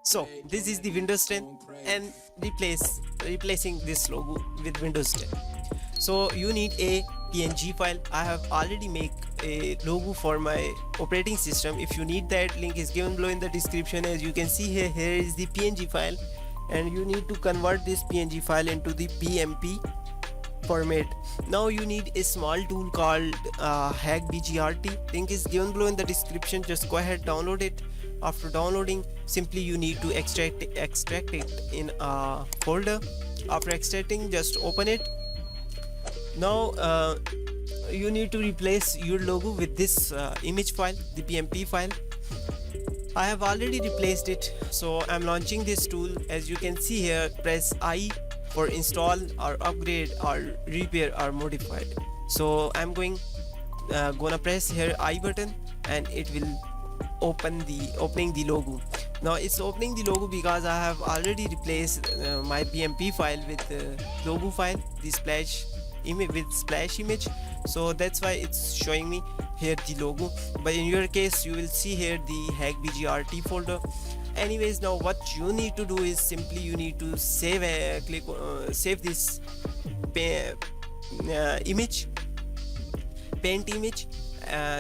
So this is the Windows 10 and replacing this logo with Windows 10. So you need a PNG file. I have already make a logo for my operating system. If you need that, link is given below in the description. As you can see here is the PNG file, and you need to convert this PNG file into the PMP format. Now you need a small tool called hackbgrt. Link is given below in the description. Just go ahead, download it. After downloading, simply you need to extract it in a folder. After extracting, just open it. Now you need to replace your logo with this image file, the PMP file. I have already replaced it, so I'm launching this tool. As you can see here, press I for install or upgrade or repair or modify. So I'm gonna press here I button, and it will opening the logo. Now it's opening the logo because I have already replaced my PMP file with the logo file, the splash image with splash image. So that's why it's showing me here the logo, but in your case you will see here the hackbgrt folder. Anyways, now what you need to do is simply you need to save save this image, paint image.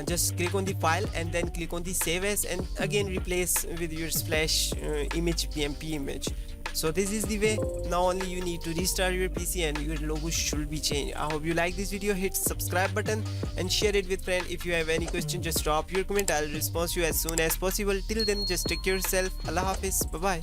Just click on the file and then click on the save as, and again replace with your splash image, PMP image. So this is the way. Now only you need to restart your PC and your logo should be changed. I hope you like this video. Hit subscribe button and share it with friend. If you have any question, just drop your comment. I'll respond to you as soon as possible. Till then, just take care of yourself. Allah Hafiz. Bye bye.